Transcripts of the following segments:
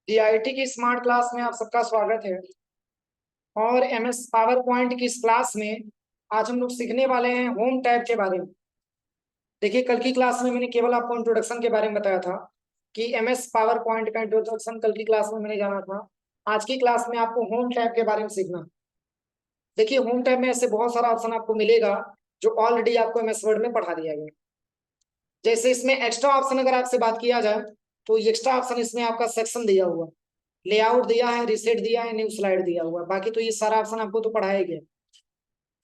DIT की smart class में आप सबका स्वागत है। और MS पावर पॉइंट की इस क्लास में आज हम लोग सीखने वाले हैं होम टैब के बारे में। देखिए, कल की क्लास में मैंने केवल आपको इंट्रोडक्शन के बारे में बताया था कि MS पावर पॉइंट का इंट्रोडक्शन कल की क्लास में मैंने जाना था। आज की क्लास में आपको होम टैब के बारे में सीखना। देखिए, होम टैब में ऐसे बहुत सारा ऑप्शन आपको मिलेगा जो ऑलरेडी आपको MS वर्ड में पढ़ा दिया गया। जैसे इसमें एक्स्ट्रा ऑप्शन अगर आपसे बात किया जाए तो एक्स्ट्रा ऑप्शन इसमें आपका सेक्शन दिया हुआ, लेआउट दिया है, रिसेट दिया है, न्यू स्लाइड दिया हुआ है। बाकी तो ये सारा ऑप्शन आपको तो पढ़ाया गया।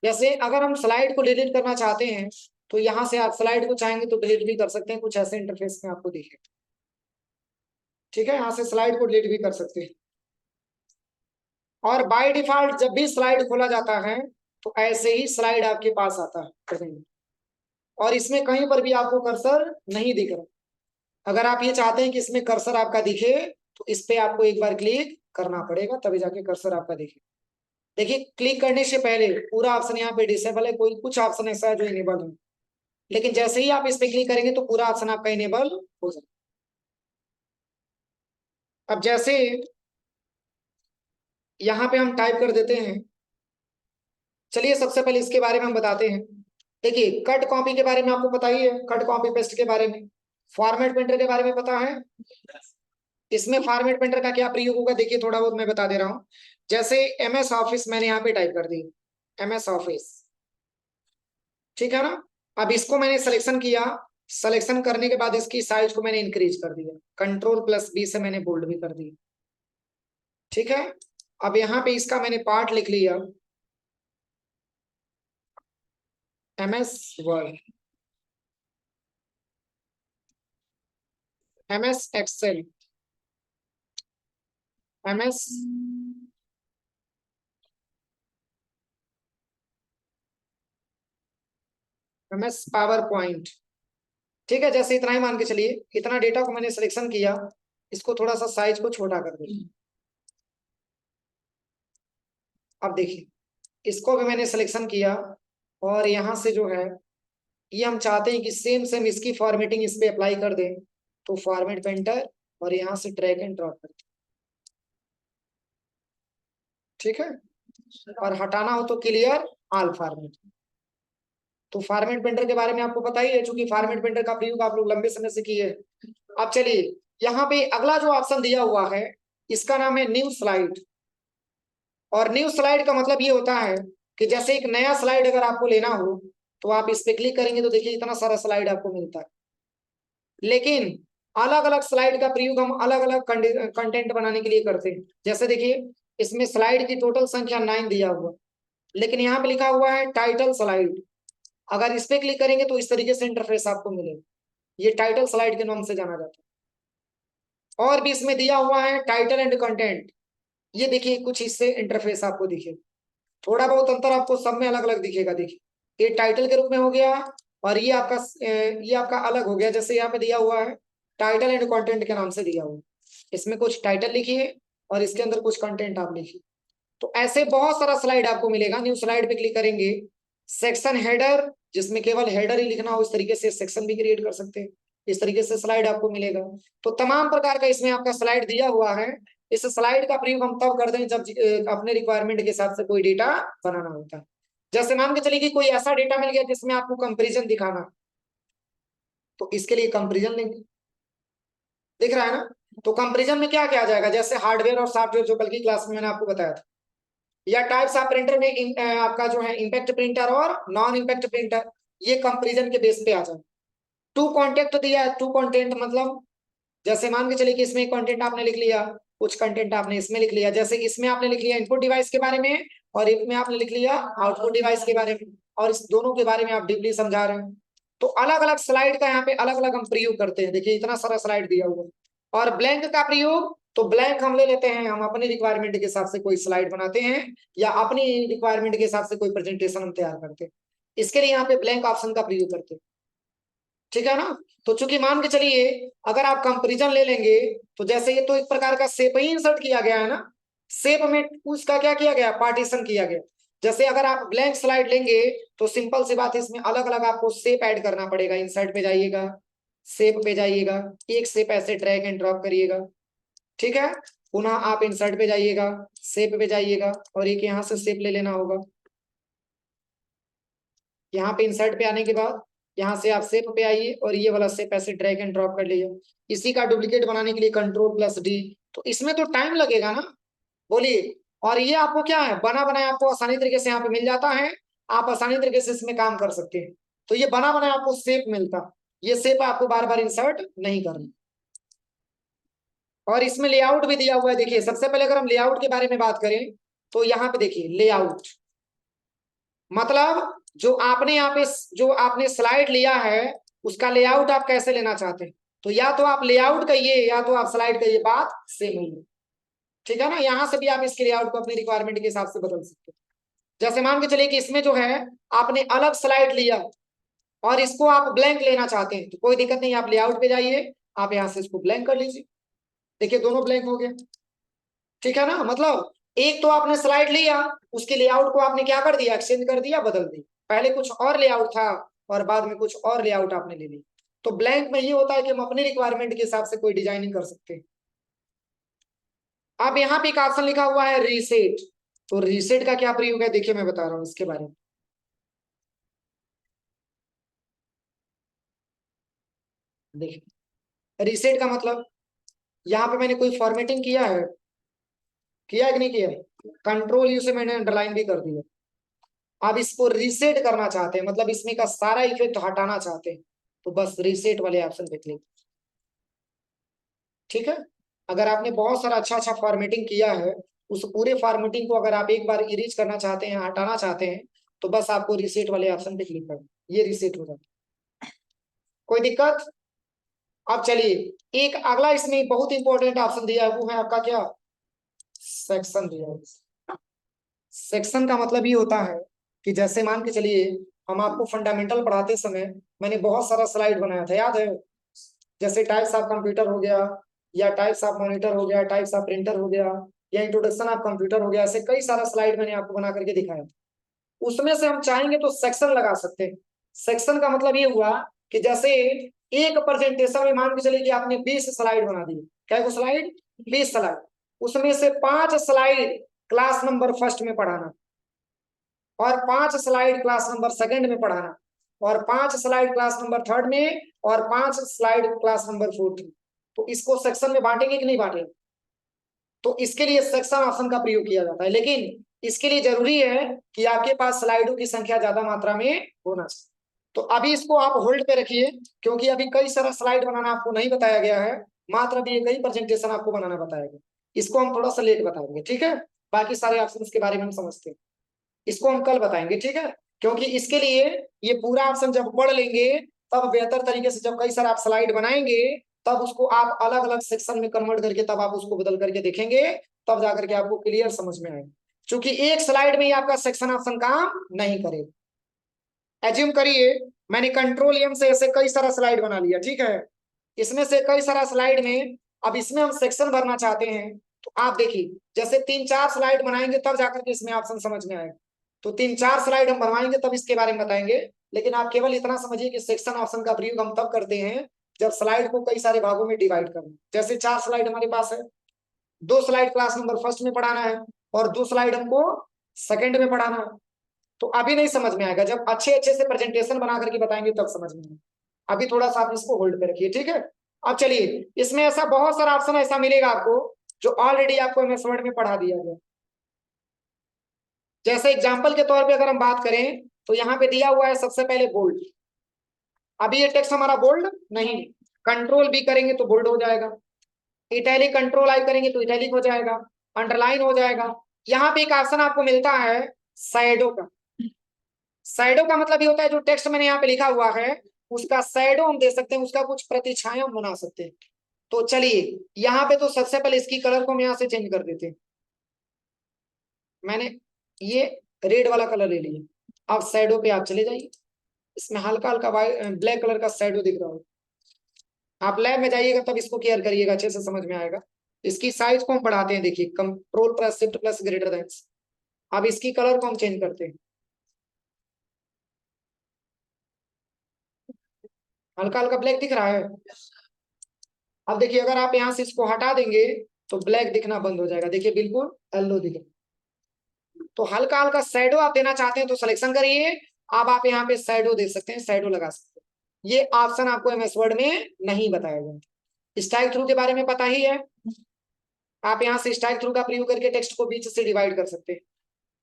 जैसे अगर हम स्लाइड को डिलीट करना चाहते हैं तो यहाँ से आप स्लाइड को चाहेंगे तो डिलीट भी कर सकते हैं। कुछ ऐसे इंटरफेस में आपको दिखे, ठीक है। यहाँ से स्लाइड को डिलीट भी कर सकते हैं। और बाय डिफॉल्ट जब भी स्लाइड खोला जाता है तो ऐसे ही स्लाइड आपके पास आता है और इसमें कहीं पर भी आपको कर्सर नहीं दिख रहा। अगर आप ये चाहते हैं कि इसमें कर्सर आपका दिखे तो इस पे आपको एक बार क्लिक करना पड़ेगा, तभी जाके कर्सर आपका दिखे। देखिए, क्लिक करने से पहले पूरा ऑप्शन यहाँ पे डिसेबल है, कोई कुछ ऑप्शन ऐसा है जो इनेबल है, लेकिन जैसे ही आप इस पे क्लिक करेंगे तो पूरा ऑप्शन आपका इनेबल हो जाए। अब जैसे यहाँ पे हम टाइप कर देते हैं, चलिए सबसे पहले इसके बारे में हम बताते हैं। देखिए, कट कॉपी के बारे में आपको पता ही है, कट कॉपी पेस्ट के बारे में। फॉर्मेट प्रिंटर के बारे में पता है। इसमें फॉर्मेट प्रिंटर का क्या प्रयोग होगा, देखिए थोड़ा बहुत मैं बता दे रहा हूँ। जैसे MS ऑफिस मैंने यहाँ पे टाइप कर दी, MS ऑफिस, ठीक है ना। अब इसको मैंने सिलेक्शन किया, सिलेक्शन करने के बाद इसकी साइज को मैंने इंक्रीज कर दिया, Ctrl+B से मैंने बोल्ड भी कर दिया, ठीक है। अब यहाँ पे इसका मैंने पार्ट लिख लिया, MS word, MS excel, MS power point, ठीक है। जैसे इतना ही मान के चलिए, इतना डेटा को मैंने सिलेक्शन किया, इसको थोड़ा सा साइज को छोटा कर दिया। अब देखिए, इसको भी मैंने सिलेक्शन किया और यहाँ से जो है ये हम चाहते हैं कि सेम सेम इसकी फॉर्मेटिंग इस पे अप्लाई कर दें, तो फॉर्मेट पेंटर और यहाँ से ड्रैग एंड ड्रॉप कर दें, ठीक है। और हटाना हो तो क्लियर ऑल फॉर्मेट। तो फॉर्मेट पेंटर के बारे में आपको पता ही है, चूंकि फॉर्मेट पेंटर का प्रयोग आप लोग लंबे समय से किए। अब चलिए, यहाँ पे अगला जो ऑप्शन दिया हुआ है इसका नाम है न्यू स्लाइड। और न्यू स्लाइड का मतलब ये होता है कि जैसे एक नया स्लाइड अगर आपको लेना हो तो आप इस पे क्लिक करेंगे तो देखिए इतना सारा स्लाइड आपको मिलता है। लेकिन अलग अलग स्लाइड का प्रयोग हम अलग अलग कंटेंट बनाने के लिए करते हैं। जैसे देखिए, इसमें स्लाइड की टोटल संख्या 9 दिया हुआ, लेकिन यहाँ पे लिखा हुआ है टाइटल स्लाइड। अगर इस पे क्लिक करेंगे तो इस तरीके से इंटरफेस आपको मिलेगा, ये टाइटल स्लाइड के नाम से जाना जाता है। और भी इसमें दिया हुआ है टाइटल एंड कंटेंट, ये देखिए कुछ इससे इंटरफेस आपको दिखे, थोड़ा बहुत अंतर आपको सब में अलग अलग दिखेगा। देखिए, ये टाइटल के रूप में हो गया और ये आपका अलग हो गया। जैसे यहाँ पे दिया हुआ है टाइटल एंड कंटेंट के नाम से दिया हुआ, इसमें कुछ टाइटल लिखिए और इसके अंदर कुछ कंटेंट आप लिखिए। तो ऐसे बहुत सारा स्लाइड आपको मिलेगा। न्यू स्लाइड पे क्लिक करेंगे, सेक्शन हेडर, जिसमें केवल हेडर ही लिखना हो इस तरीके से सेक्शन भी क्रिएट कर सकते हैं, इस तरीके से स्लाइड आपको मिलेगा। तो तमाम प्रकार का इसमें आपका स्लाइड दिया हुआ है। इस स्लाइड का प्रयोग हम तब करते हैं जब अपने रिक्वायरमेंट के हिसाब से कोई डेटा बनाना होता है। जैसे मान के चलिए कि कोई ऐसा डेटा मिल गया जिसमें आपको कंपेरिजन दिखाना, तो इसके लिए कंपेरिजन लेंगे, दिख रहा है ना। तो कंपेरिजन में क्या किया जाएगा, जैसे हार्डवेयर और सॉफ्टवेयर जो कल की क्लास में मैंने आपको बताया था, या टाइप्स ऑफ प्रिंटर में आपका जो है इंपैक्ट प्रिंटर और नॉन इंपैक्ट प्रिंटर, ये कंपेरिजन के बेस पे आ जाए। टू कॉन्टेक्ट दिया है, टू कंटेंट मतलब जैसे मान के चलिए कि इसमें कंटेंट आपने लिख लिया, कुछ कंटेंट आपने इसमें लिख लिया। जैसे इसमें आपने लिख लिया इनपुट डिवाइस के बारे में और इसमें आपने लिख लिया आउटपुट डिवाइस के बारे में, और इस दोनों के बारे में आप डीपली समझा रहे हैं। तो अलग अलग स्लाइड का यहाँ पे अलग अलग हम प्रयोग करते हैं। देखिए, इतना सारा स्लाइड दिया हुआ है। और ब्लैंक का प्रयोग, तो ब्लैंक हम ले लेते हैं, हम अपनी रिक्वायरमेंट के हिसाब से कोई स्लाइड बनाते हैं या अपनी रिक्वायरमेंट के हिसाब से कोई प्रेजेंटेशन हम तैयार करते हैं, इसके लिए यहाँ पे ब्लैंक ऑप्शन का प्रयोग करते हैं, ठीक है ना। तो चूंकि मान के चलिए अगर आप कंपेरिजन ले लेंगे तो जैसे ये तो एक प्रकार का शेप ही इंसर्ट किया गया है ना, शेप में उसका क्या किया गया, पार्टीशन किया गया। जैसे अगर आप ब्लैंक स्लाइड लेंगे तो सिंपल सी बात है, इसमें अलग अलग आपको शेप ऐड करना पड़ेगा। इंसर्ट पे जाइएगा, शेप पे जाइएगा, एक शेप ऐसे ड्रैग एंड ड्रॉप करिएगा, ठीक है, पुनः आप इंसर्ट पे जाइएगा, शेप पे जाइएगा और एक यहाँ से शेप ले लेना होगा। यहाँ पे इंसर्ट पे आने के बाद यहाँ से आप शेप पे आइए और ये वाला शेप ऐसे ड्रैग एंड ड्रॉप कर लीजिए। इसी का डुप्लीकेट बनाने के लिए कंट्रोल+D। तो इसमें तो टाइम लगेगा ना, बोलिए। और ये आपको क्या है, बना बनाया आपको आसानी तरीके से यहाँ पे मिल जाता है, आप आसानी तरीके से इसमें काम कर सकते हैं। तो ये बना बनाया आपको शेप मिलता, ये शेप आपको बार बार इंसर्ट नहीं करना। और इसमें लेआउट भी दिया हुआ है। देखिए सबसे पहले अगर हम लेआउट के बारे में बात करें तो यहाँ पे देखिए लेआउट मतलब जो आपने स्लाइड लिया है उसका लेआउट आप कैसे लेना चाहते हैं। तो या तो आप लेआउट कहिए या तो आप स्लाइड कहिए, बात सेम ही है। ठीक है ना, यहाँ से भी आप इसके लेआउट को अपनी रिक्वायरमेंट के हिसाब से बदल सकते हैं। जैसे मान के चलिए कि इसमें जो है आपने अलग स्लाइड लिया और इसको आप ब्लैंक लेना चाहते हैं तो कोई दिक्कत नहीं, आप लेआउट पे जाइए, आप यहाँ से इसको ब्लैंक कर लीजिए। देखिए दोनों ब्लैंक हो गए। ठीक है ना, मतलब एक तो आपने स्लाइड लिया, उसके लेआउट को आपने क्या कर दिया, एक्सचेंज कर दिया, बदल दिया। पहले कुछ और लेआउट था और बाद में कुछ और लेआउट आपने ले लिया। तो ब्लैंक में ये होता है कि हम अपनी रिक्वायरमेंट के हिसाब से कोई डिजाइनिंग कर सकते हैं। अब यहाँ पे एक ऑप्शन लिखा हुआ है रीसेट। तो रीसेट का क्या प्रयोग है, देखिए मैं बता रहा हूँ इसके बारे में। देखिए रीसेट का मतलब, यहाँ पे मैंने कोई फॉर्मेटिंग किया है कि नहीं किया है, कंट्रोल U से मैंने अंडरलाइन भी कर दिया। अब इसको रीसेट करना चाहते हैं, मतलब इसमें का सारा इफेक्ट हटाना चाहते हैं, तो बस रीसेट वाले ऑप्शन पे क्लिक। ठीक है, अगर आपने बहुत सारा अच्छा अच्छा फॉर्मेटिंग किया है, उस पूरे फॉर्मेटिंग को अगर आप एक बार इरेज करना चाहते हैं, हटाना चाहते हैं, तो बस आपको रीसेट वाले ऑप्शन पे क्लिक करना, ये रीसेट हो जाता है। कोई दिक्कत। अब चलिए एक अगला इसमें बहुत इंपॉर्टेंट ऑप्शन दिया है, वो है आपका क्या, सेक्शन दिया है। सेक्शन का मतलब ये होता है कि जैसे मान के चलिए हम आपको फंडामेंटल पढ़ाते समय मैंने बहुत सारा स्लाइड बनाया था, याद है। जैसे टाइप्स ऑफ कंप्यूटर हो गया, या टाइप्स ऑफ मॉनिटर हो गया, टाइप्स ऑफ प्रिंटर हो गया, या इंट्रोडक्शन ऑफ कंप्यूटर हो गया, ऐसे कई सारा स्लाइड मैंने आपको बना करके दिखाया। उसमें से हम चाहेंगे तो सेक्शन लगा सकते हैं। सेक्शन का मतलब ये हुआ कि जैसे एक प्रेजेंटेशन में मान के चलिए कि आपने 20 स्लाइड बना दी, क्या स्लाइड, 20 स्लाइड, उसमें से 5 स्लाइड क्लास नंबर फर्स्ट में पढ़ाना, और 5 स्लाइड क्लास नंबर सेकंड में पढ़ाना, और 5 स्लाइड क्लास नंबर थर्ड में, और 5 स्लाइड क्लास नंबर फोर्थ में। तो इसको सेक्शन में बांटेंगे कि नहीं बांटेंगे। तो इसके लिए सेक्शन ऑप्शन का प्रयोग किया जाता है, लेकिन इसके लिए जरूरी है कि आपके पास स्लाइडों की संख्या ज्यादा मात्रा में होना चाहिए। तो अभी इसको आप होल्ड पे रखिए, क्योंकि अभी कई सारा स्लाइड बनाना आपको नहीं बताया गया है, मात्र अभी कई प्रेजेंटेशन आपको बनाना बताया गया। इसको हम थोड़ा सा लेट बताएंगे, ठीक है। बाकी सारे ऑप्शन के बारे में हम समझते हैं, इसको हम कल बताएंगे, ठीक है। क्योंकि इसके लिए ये पूरा ऑप्शन जब पढ़ लेंगे तब बेहतर तरीके से, जब कई सारे आप स्लाइड बनाएंगे तब उसको आप अलग अलग सेक्शन में कन्वर्ट करके तब आप उसको बदल करके देखेंगे, तब जाकर के आपको क्लियर समझ में आएगा। क्योंकि एक स्लाइड में ही आपका सेक्शन ऑप्शन काम नहीं करेगा। एज्यूम करिए मैंने कंट्रोल M से ऐसे कई सारा स्लाइड बना लिया, ठीक है। इसमें से कई सारा स्लाइड में अब इसमें हम सेक्शन भरना चाहते हैं। तो आप देखिए जैसे 3-4 स्लाइड बनाएंगे तब जाकर के इसमें ऑप्शन समझ में आएगा। तो 3-4 स्लाइड हम बनवाएंगे तब इसके बारे में बताएंगे। लेकिन आप केवल इतना समझिए कि सेक्शन ऑप्शन का प्रयोग हम तब करते हैं जब स्लाइड को कई सारे भागों में डिवाइड करना। जैसे 4 स्लाइड हमारे पास है, 2 स्लाइड क्लास नंबर फर्स्ट में पढ़ाना है और 2 स्लाइड हमको सेकंड में पढ़ाना है। तो अभी नहीं समझ में आएगा, जब अच्छे अच्छे से प्रेजेंटेशन बना करके बताएंगे तब समझ में आएगा। अभी थोड़ा सा आप इसको होल्ड पे रखिए, ठीक है। अब चलिए इसमें ऐसा बहुत सारा ऑप्शन ऐसा मिलेगा आपको जो ऑलरेडी आपको एमएस वर्ड में पढ़ा दिया गया। जैसे एग्जांपल के तौर पे अगर हम बात करें तो यहाँ पे दिया हुआ है सबसे पहले बोल्ड। अभी ये टेक्स्ट हमारा बोल्ड नहीं, कंट्रोल B करेंगे तो बोल्ड हो जाएगा, इटैलिक कंट्रोल I करेंगे तो इटैलिक हो जाएगा, अंडरलाइन हो जाएगा। यहाँ पे एक ऑप्शन आपको मिलता है शैडो का। शैडो का मतलब ये होता है जो टेक्स्ट मैंने यहाँ पे लिखा हुआ है उसका शैडो हम दे सकते हैं, उसका कुछ प्रतिछाया हम बना सकते हैं। तो चलिए यहाँ पे तो सबसे पहले इसकी कलर को हम यहाँ से चेंज कर देते हैं। मैंने ये रेड वाला कलर ले लिया। अब शैडो पे आप चले जाइए, इसमें हल्का हल्का ब्लैक कलर का शैडो दिख रहा हो। आप लैब में जाइएगा तब इसको केयर करिएगा, अच्छे से समझ में आएगा। इसकी साइज को हम बढ़ाते हैं, देखिए कंट्रोल+Shift+ग्रेटर देन। अब इसकी कलर को हम चेंज करते हैं, हल्का हल्का ब्लैक दिख रहा है। अब देखिए अगर आप यहाँ से इसको हटा देंगे तो ब्लैक दिखना बंद हो जाएगा, देखिए बिल्कुल येलो दिख रहा। तो हल्का हल्का शैडो आप देना चाहते हैं तो सिलेक्शन करिए। अब आप यहाँ पे शैडो दे सकते हैं, शैडो लगा सकते हैं। ये ऑप्शन आपको एमएस वर्ड में नहीं बताया गया। स्टाइल थ्रू के बारे में पता ही है, आप यहाँ से स्टाइल थ्रू का प्रयोग करके टेक्स्ट को बीच से डिवाइड कर सकते हैं।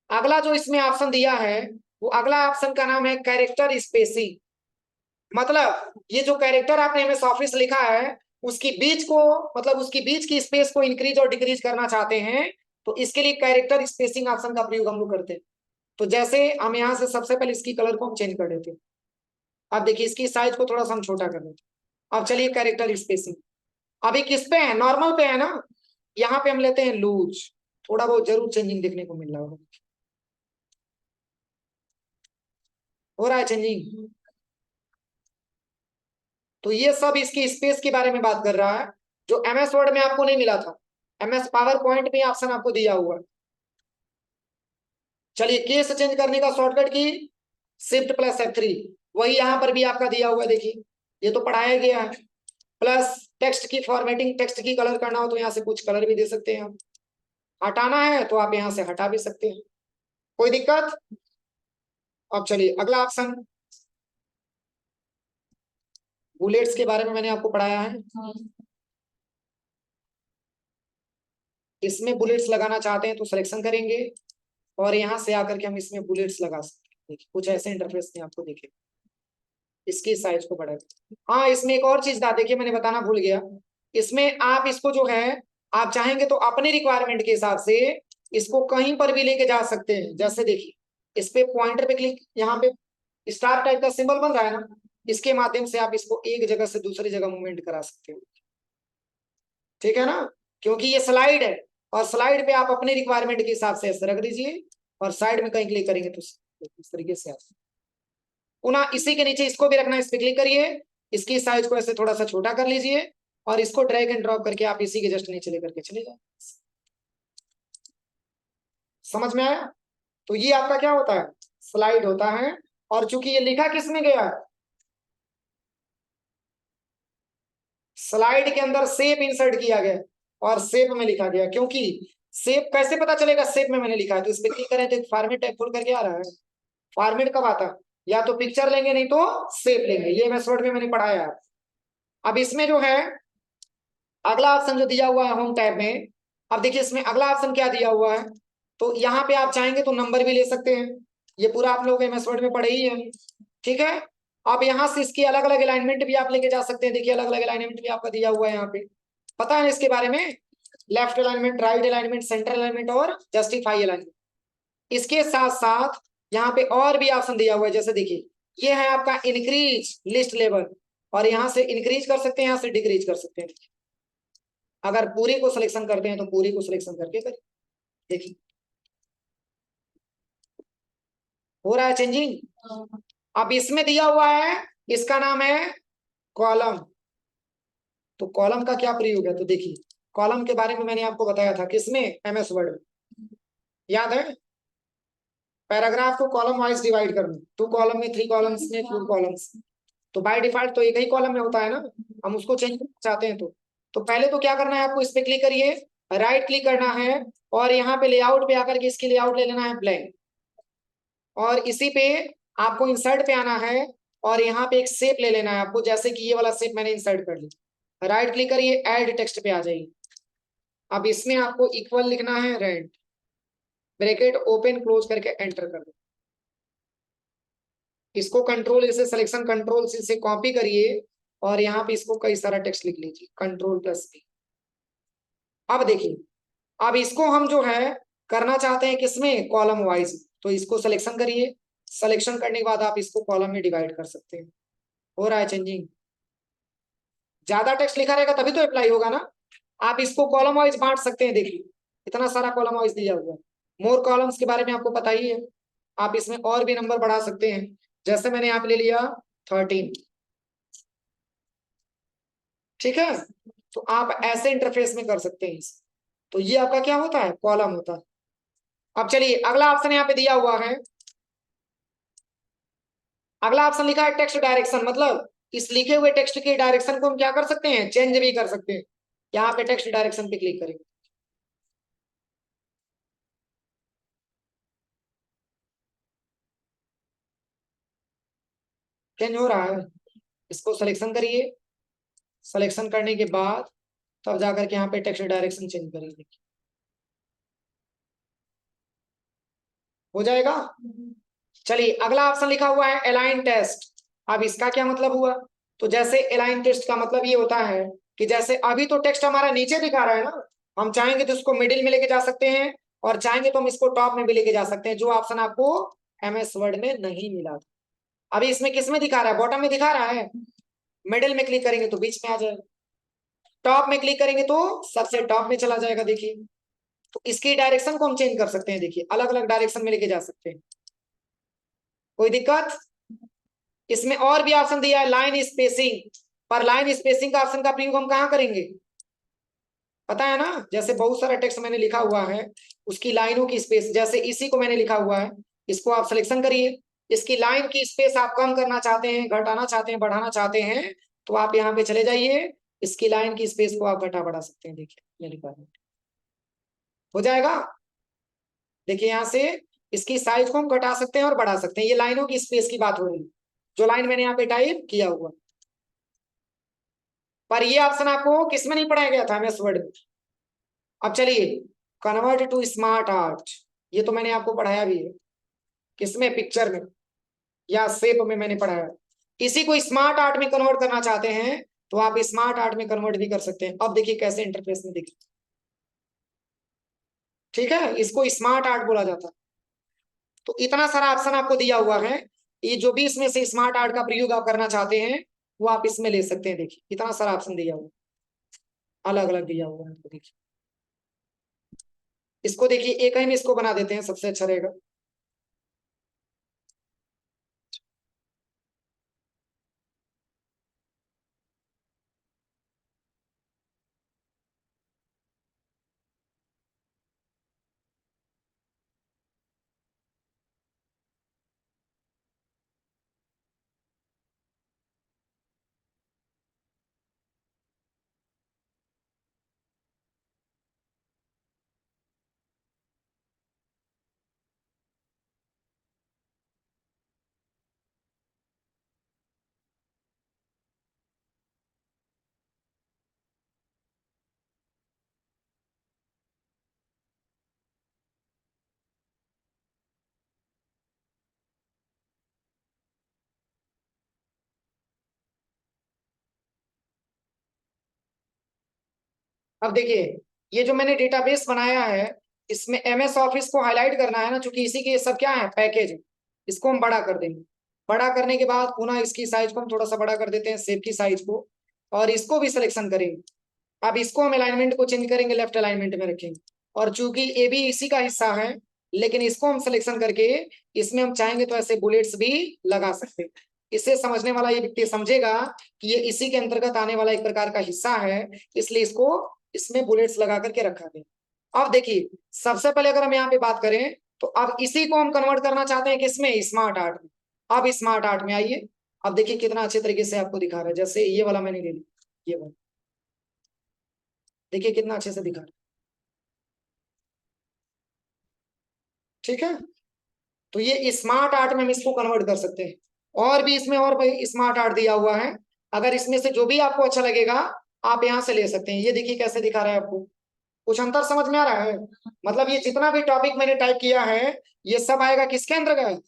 अगला जो इसमें ऑप्शन दिया है, वो अगला ऑप्शन का नाम है कैरेक्टर स्पेसिंग। मतलब ये जो कैरेक्टर आपने एमएस ऑफिस लिखा है, उसकी बीच को, मतलब उसकी बीच की स्पेस को इंक्रीज और डिक्रीज करना चाहते हैं, तो इसके लिए कैरेक्टर स्पेसिंग ऑप्शन का प्रयोग हम लोग करते हैं। तो जैसे हम यहाँ से सबसे पहले इसकी कलर को हम चेंज कर देते हैं। अब देखिए इसकी साइज को थोड़ा सा हम छोटा कर देते हैं। अब चलिए कैरेक्टर स्पेसिंग, अभी किस पे है, नॉर्मल पे है ना, यहाँ पे हम लेते हैं लूज। थोड़ा बहुत जरूर चेंजिंग देखने को मिल रहा होगा, हो रहा है चेंजिंग। तो ये सब इसकी स्पेस के बारे में बात कर रहा है, जो एमएस वर्ड में आपको नहीं मिला था। एमएस पावर पॉइंट में ऑप्शन आपको दिया हुआ है। चलिए केस चेंज करने का शॉर्टकट की शिफ्ट प्लस F3, वही यहाँ पर भी आपका दिया हुआ है, देखिए ये तो पढ़ाया गया है। प्लस टेक्स्ट की फॉर्मेटिंग, टेक्स्ट की कलर करना हो तो यहाँ से कुछ कलर भी दे सकते हैं आप। हटाना है तो आप यहाँ से हटा भी सकते हैं, कोई दिक्कत। अब चलिए अगला ऑप्शन, बुलेट्स के बारे में मैंने आपको पढ़ाया है। इसमें बुलेट्स लगाना चाहते हैं तो सिलेक्शन करेंगे, और यहाँ से आकर के हम इसमें बुलेट्स लगा सकते हैं। देखिए कुछ ऐसे इंटरफेस में आपको दिखे। इसकी साइज को बढ़ा, हाँ इसमें एक और चीज था, देखिए मैंने बताना भूल गया। इसमें आप इसको जो है, आप चाहेंगे तो अपने रिक्वायरमेंट के हिसाब से इसको कहीं पर भी लेके जा सकते हैं। जैसे देखिए इस पे पॉइंटर पे क्लिक, यहाँ पे स्टार टाइप का सिंबल बन रहा है ना, इसके माध्यम से आप इसको एक जगह से दूसरी जगह मूवमेंट करा सकते हो, ठीक है ना, क्योंकि ये स्लाइड है। और स्लाइड पे आप अपने रिक्वायरमेंट के हिसाब से ऐसे रख दीजिए, और साइड में कहीं क्लिक करेंगे तो इस तरीके से आप पुनः इसी के नीचे इसको भी रखना, इस पे क्लिक करिए, इसकी साइज को ऐसे थोड़ा सा छोटा कर लीजिए, और इसको ड्रैग एंड ड्रॉप करके आप इसी के जस्ट नीचे लेकर के चले जाए। समझ में आया। तो ये आपका क्या होता है, स्लाइड होता है। और चूंकि ये लिखा किस में गया है, स्लाइड के अंदर शेप इंसर्ट किया गया और शेप में लिखा गया। क्योंकि शेप कैसे पता चलेगा, शेप में मैंने लिखा है, तो इस पे क्लिक करें तो फॉर्मेट टाइप खुल करके आ रहा है। फॉर्मेट कब आता है, या तो पिक्चर लेंगे नहीं तो शेप लेंगे, ये मेथड में मैंने पढ़ाया है। अब इसमें जो है अगला ऑप्शन जो दिया हुआ है होम टैब में, अब देखिए इसमें अगला ऑप्शन क्या दिया हुआ है, तो यहाँ पे आप चाहेंगे तो नंबर भी ले सकते हैं। ये पूरा आप लोग एमएस वर्ड में पढ़े ही है, ठीक है। अब यहाँ से इसकी अलग अलग अलाइनमेंट भी आप लेके जा सकते हैं। देखिए अलग अलग अलाइनमेंट भी आपका दिया हुआ है यहाँ पे, पता है इसके बारे में, left alignment, right alignment, centre alignment और जस्टिफाई अलाइनमेंट। इसके साथ साथ यहाँ पे और भी ऑप्शन दिया हुआ है, जैसे देखिए ये है आपका इंक्रीज लिस्ट लेवल, और यहाँ से इंक्रीज कर सकते हैं, यहाँ से डिक्रीज कर सकते हैं। अगर पूरी को सिलेक्शन करते हैं तो पूरी को सिलेक्शन करके करिए, देखिए हो रहा है चेंजिंग। अब इसमें दिया हुआ है, इसका नाम है कॉलम। तो कॉलम का क्या प्रयोग है, तो देखिए कॉलम के बारे में मैंने आपको बताया था किसमें, एमएस वर्ड में, याद है। पैराग्राफ को कॉलम वाइज डिवाइड करना, 2 कॉलम में, 3 कॉलम्स में, 4 कॉलम्स। तो बाय डिफॉल्ट तो एक ही कॉलम में होता है ना, हम उसको चेंज करना चाहते हैं तो पहले तो क्या करना है आपको, इस पे क्लिक करिए, राइट क्लिक करना है, और यहाँ पे लेआउट पे आकर के इसकी लेआउट ले लेना है ब्लैंक, और इसी पे आपको इंसर्ट पे आना है, और यहाँ पे एक शेप ले लेना है आपको, जैसे कि ये वाला शेप मैंने इंसर्ट कर लिया। राइट क्लिक करिए, ऐड टेक्स्ट पे आ जाइए। अब इसमें आपको इक्वल लिखना है, रेंट ब्रैकेट ओपन क्लोज करके एंटर कर दो। इसको कंट्रोल इसे सिलेक्शन कंट्रोल से कॉपी करिए, और यहाँ पे इसको कई सारा टेक्स्ट लिख लीजिए, कंट्रोल+P। अब देखिए, अब इसको हम जो है करना चाहते हैं किसमें, कॉलम वाइज। तो इसको सिलेक्शन करिए, सिलेक्शन करने के बाद आप इसको कॉलम में डिवाइड कर सकते हैं। हो रहा है चेंजिंग। ज्यादा टेक्स्ट लिखा रहेगा तभी तो अप्लाई होगा ना। आप इसको कॉलम वाइज बांट सकते हैं, देखिए इतना सारा कॉलम वाइज दिया हुआ है। मोर कॉलम्स के बारे में आपको पता ही है, आप इसमें और भी नंबर बढ़ा सकते हैं। जैसे मैंने यहाँ पे ले लिया 13, ठीक है। तो आप ऐसे इंटरफेस में कर सकते हैं इसे। तो ये आपका क्या होता है, कॉलम होता है। अब चलिए अगला ऑप्शन यहाँ पे दिया हुआ है, अगला ऑप्शन लिखा है टेक्स्ट डायरेक्शन। मतलब इस लिखे हुए टेक्स्ट के डायरेक्शन को हम क्या कर सकते हैं, चेंज भी कर सकते हैं। यहाँ पे टेक्स्ट डायरेक्शन पे क्लिक करेंगे, चेंज हो रहा है। इसको सिलेक्शन करिए, सिलेक्शन करने के बाद तब जाकर के यहाँ पे टेक्स्ट डायरेक्शन चेंज करिए, हो जाएगा। चलिए अगला ऑप्शन लिखा हुआ है अलाइन टेस्ट। अब इसका क्या मतलब हुआ? तो जैसे अलाइन टेस्ट का मतलब ये होता है कि जैसे अभी तो टेक्स्ट हमारा नीचे दिखा रहा है ना, हम चाहेंगे तो इसको मिडिल में लेके जा सकते हैं और चाहेंगे तो हम इसको टॉप में भी लेके जा सकते हैं, जो ऑप्शन आपको एमएस वर्ड में नहीं मिला था। अभी इसमें किस में दिखा रहा है? बॉटम में दिखा रहा है। मिडिल में क्लिक करेंगे तो बीच में आ जाएगा, टॉप में क्लिक करेंगे तो सबसे टॉप में चला जाएगा। देखिए, तो इसकी डायरेक्शन को हम चेंज कर सकते हैं, देखिए अलग अलग डायरेक्शन में लेके जा सकते हैं, कोई दिक्कत? इसमें और भी ऑप्शन दिया है लाइन स्पेसिंग, पर लाइन स्पेसिंग का ऑप्शन का प्रयोग हम कहाँ करेंगे पता है ना? जैसे बहुत सारा टेक्स्ट मैंने लिखा हुआ है, उसकी लाइनों की स्पेस, जैसे इसी को मैंने लिखा हुआ है, इसको आप सिलेक्शन करिए, इसकी लाइन की स्पेस आप कम करना चाहते हैं, घटाना चाहते हैं, बढ़ाना चाहते हैं, तो आप यहाँ पे चले जाइए, इसकी लाइन की स्पेस को आप घटा बढ़ा सकते हैं। देखिए ये लिखा है, हो जाएगा। देखिए यहाँ से इसकी साइज को हम घटा सकते हैं और बढ़ा सकते हैं, ये लाइनों की स्पेस की बात हो रही है, जो लाइन मैंने यहाँ पे टाइप किया हुआ। पर ये ऑप्शन आपको किसमें नहीं पढ़ाया गया था? एमएस वर्ड में। अब चलिए कन्वर्ट टू स्मार्ट आर्ट, ये तो मैंने आपको पढ़ाया भी है, किसमें? पिक्चर में या शेप में मैंने पढ़ाया। इसी को स्मार्ट आर्ट में कन्वर्ट करना चाहते हैं तो आप स्मार्ट आर्ट में कन्वर्ट भी कर सकते हैं। अब देखिए कैसे इंटरफेस में दिखे, ठीक है, इसको स्मार्ट आर्ट बोला जाता है। तो इतना सारा ऑप्शन आपको दिया हुआ है, ये जो भी इसमें से स्मार्ट आर्ट का प्रयोग आप करना चाहते हैं वो आप इसमें ले सकते हैं। देखिए इतना सारा ऑप्शन दिया हुआ, अलग अलग दिया हुआ है। देखिए इसको देखिए एक ही में इसको बना देते हैं, सबसे अच्छा रहेगा। अब देखिए ये जो मैंने डेटाबेस बनाया है, इसमें एमएस ऑफिस को हाईलाइट करना है ना, क्योंकि इसी के ये सब क्या है, पैकेज। इसको हम बड़ा कर देंगे, बड़ा करने के बाद पुनः इसकी साइज को हम थोड़ा सा बड़ा कर देते हैं, शेप की साइज को, और इसको भी सिलेक्शन करेंगे। अब इसको हम अलाइनमेंट को चेंज करेंगे, लेफ्ट अलाइनमेंट में रखेंगे, और चूंकि ये भी इसी का हिस्सा है, लेकिन इसको हम सिलेक्शन करके इसमें हम चाहेंगे तो ऐसे बुलेट्स भी लगा सकते हैं। इसे समझने वाला ये व्यक्ति समझेगा कि ये इसी के अंतर्गत आने वाला एक प्रकार का हिस्सा है, इसलिए इसको इसमें बुलेट्स लगा करके रखा गया। अब देखिए सबसे पहले अगर हम यहाँ पे बात करें तो अब इसी को हम कन्वर्ट करना चाहते हैं किसमें? स्मार्ट आर्ट में। अब स्मार्ट आर्ट में आइए, अब देखिए कितना अच्छे तरीके से आपको दिखा रहा है, जैसे ये वाला मैंने ले लिया, ये वाला देखिए कितना अच्छे से दिखा रहा है, ठीक है। तो ये स्मार्ट आर्ट में हम इसको कन्वर्ट कर सकते हैं, और भी इसमें और भाई स्मार्ट आर्ट दिया हुआ है, अगर इसमें से जो भी आपको अच्छा लगेगा आप यहाँ से ले सकते हैं। ये देखिए कैसे दिखा रहा है आपको, कुछ अंतर समझ में आ रहा है? मतलब ये जितना भी टॉपिक मैंने टाइप किया है ये सब आएगा किसके अंतर्गत?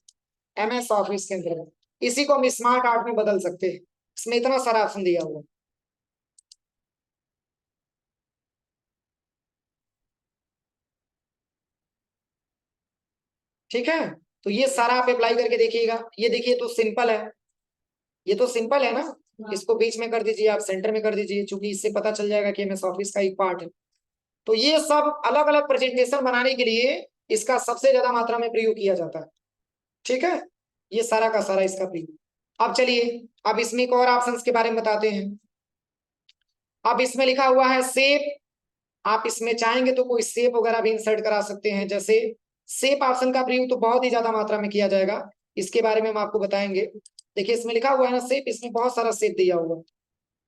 एमएस ऑफिस के अंतर्गत। इसी को हम स्मार्ट आर्ट में बदल सकते हैं, इसमें इतना सारा ऑप्शन दिया हुआ है, ठीक है। तो ये सारा आप अप्लाई करके देखिएगा। ये देखिए तो सिंपल है, ये तो सिंपल है ना, इसको बीच में कर दीजिए, आप सेंटर में कर दीजिए, क्योंकि इससे पता चल जाएगा कि एमएस ऑफिस का एक पार्ट है। तो ये सब अलग अलग प्रेजेंटेशन बनाने के लिए इसका सबसे ज्यादा मात्रा में प्रयोग किया जाता है, ठीक है। ये सारा का सारा इसका प्रयोग। अब चलिए अब इसमें एक और ऑप्शंस के बारे में बताते हैं। अब इसमें लिखा हुआ है शेप, आप इसमें चाहेंगे तो कोई शेप वगैरह भी इंसर्ट करा सकते हैं। जैसे शेप ऑप्शन का प्रयोग तो बहुत ही ज्यादा मात्रा में किया जाएगा, इसके बारे में हम आपको बताएंगे। देखिए इसमें लिखा हुआ है ना शेप, इसमें बहुत सारा शेप दिया हुआ है।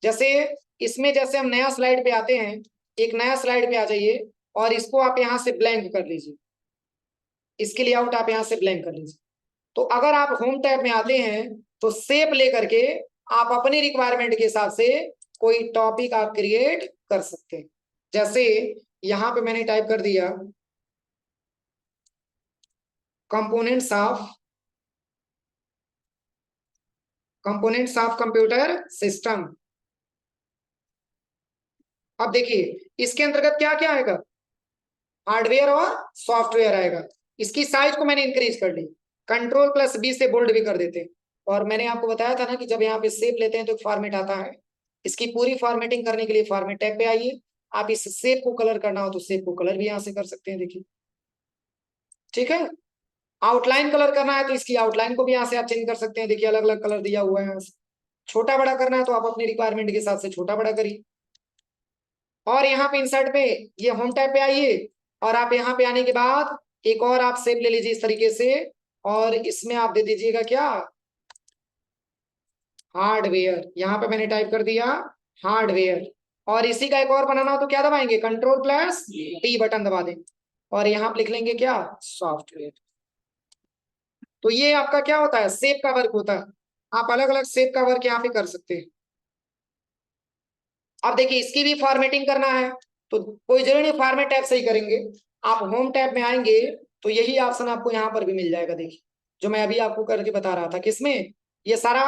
जैसे इसमें जैसे हम नया स्लाइड पे आते हैं, एक नया स्लाइड पे आ जाइए और इसको आप यहाँ से ब्लैंक कर लीजिए, इसके लेआउट आप यहाँ से ब्लैंक कर लीजिए। तो अगर आप होम टैब में आते हैं तो शेप लेकर के आप अपनी रिक्वायरमेंट के हिसाब से कोई टॉपिक आप क्रिएट कर सकते हैं। जैसे यहां पे मैंने टाइप कर दिया कंपोनेंट्स ऑफ कंप्यूटर सिस्टम। अब देखिए इसके अंतर्गत क्या क्या आएगा, हार्डवेयर और सॉफ्टवेयर आएगा। इसकी साइज को मैंने इंक्रीज कर ली, Ctrl+B से बोल्ड भी कर देते। और मैंने आपको बताया था ना कि जब यहाँ पे शेप लेते हैं तो फॉर्मेट आता है। इसकी पूरी फॉर्मेटिंग करने के लिए फॉर्मेट टैब पे आइए। आप इस शेप को कलर करना हो तो शेप को कलर भी यहाँ से कर सकते हैं, देखिए ठीक है। आउटलाइन कलर करना है तो इसकी आउटलाइन को भी यहाँ से आप चेंज कर सकते हैं, देखिए अलग अलग कलर दिया हुआ है यहाँ से। छोटा बड़ा करना है तो आप अपनी रिक्वायरमेंट के हिसाब से छोटा बड़ा करिए। और यहाँ पे इंसर्ट पे ये होम टैब पे आइए और आप यहाँ पे आने के बाद एक और आप शेप ले लीजिए इस तरीके से, और इसमें आप दे दीजिएगा क्या, हार्डवेयर। यहाँ पे मैंने टाइप कर दिया हार्डवेयर। और इसी का एक और बनाना हो तो क्या दबाएंगे, Ctrl+T बटन दबा दें और यहाँ पे लिख लेंगे क्या, सॉफ्टवेयर। तो ये आपका क्या होता है, शेप का वर्क होता है। आप अलग अलग शेप का वर्क यहाँ पे कर सकते हैं। अब देखिए इसकी भी फॉर्मेटिंग करना है तो कोई जरूरी नहीं फॉर्मेट टैब से ही करेंगे। आप होम टैब में आएंगे तो यही ऑप्शन आपको यहाँ पर भी मिल जाएगा, देखिए जो मैं अभी आपको करके बता रहा था। किसमें, ये सारा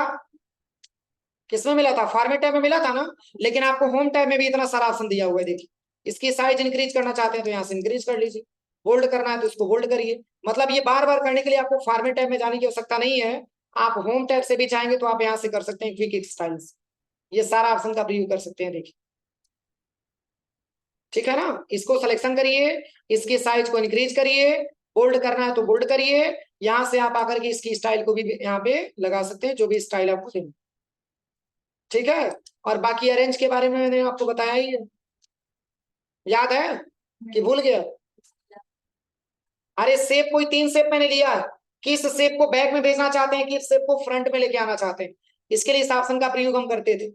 किसमें मिला था, फॉर्मेट टैब में मिला था ना, लेकिन आपको होम टैब में भी इतना सारा ऑप्शन दिया हुआ है। देखिए इसकी साइज इंक्रीज करना चाहते हैं तो यहाँ से इंक्रीज कर लीजिए, बोल्ड करना है तो इसको बोल्ड करिए। मतलब ये बार बार करने के लिए आपको फॉर्मेट टैब में जाने की आवश्यकता नहीं है। आप होम टैब से भी चाहेंगे तो आप यहाँ से कर सकते हैं क्विक स्टाइल्स। ये सारा ऑप्शन का प्रयोग कर सकते हैं, देखिए ठीक है ना। इसको सिलेक्शन करिए, इसकी साइज को इंक्रीज करिए, बोल्ड करना है तो बोल्ड करिए। यहां से आप आकर के इसकी स्टाइल को भी यहाँ पे लगा सकते हैं, जो भी स्टाइल आपको देना, ठीक है। और बाकी अरेंज के बारे में मैंने आपको बताया ही है, याद है कि भूल गया। अरे शेप कोई 3 शेप मैंने लिया है, किस शेप को बैक में भेजना चाहते हैं, किस शेप को फ्रंट में लेके आना चाहते हैं, इसके लिए इस ऑप्शन का प्रयोग हम करते थे।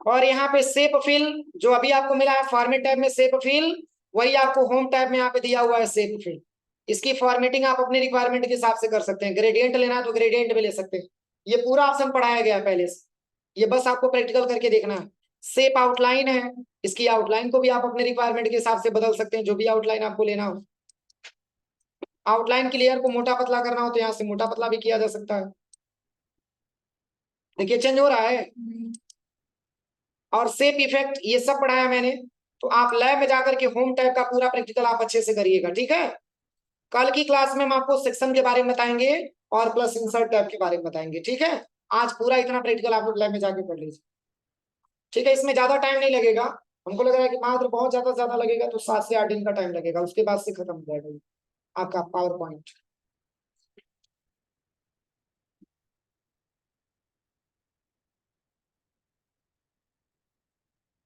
और यहाँ पे शेप फिल जो अभी आपको मिला है फॉर्मेट टैब में शेप फिल, वही आपको होम टैब में यहाँ पे दिया हुआ है शेप फिल। इसकी फॉर्मेटिंग आप अपने रिक्वायरमेंट के हिसाब से कर सकते हैं। ग्रेडियंट लेना है तो ग्रेडियंट में ले सकते हैं। ये पूरा ऑप्शन पढ़ाया गया है पहले से, ये बस आपको प्रैक्टिकल करके देखना है। शेप आउटलाइन है, इसकी आउटलाइन को भी आप अपने रिक्वायरमेंट के हिसाब से बदल सकते हैं, जो भी आउटलाइन आपको लेना हो। आउटलाइन की लेयर को मोटा पतला करना हो तो यहाँ से मोटा पतला भी किया जा सकता है, देखिए चेंज हो रहा है। और शेप इफेक्ट ये सब पढ़ाया मैंने, तो आप लैब में जाकर के होम टैब का पूरा प्रैक्टिकल आप अच्छे से करिएगा, ठीक है। कल की क्लास में हम आपको सेक्शन के बारे में बताएंगे और प्लस इंसर्ट टैब के बारे में बताएंगे, ठीक है। आज पूरा इतना प्रैक्टिकल आप लोग लैब में जाके पढ़ लीजिए, ठीक है। इसमें ज्यादा टाइम नहीं लगेगा, हमको लग रहा है कि मात्र बहुत ज्यादा लगेगा तो 7 से 8 दिन का टाइम लगेगा, उसके बाद से खत्म हो जाएगा आपका पावर पॉइंट।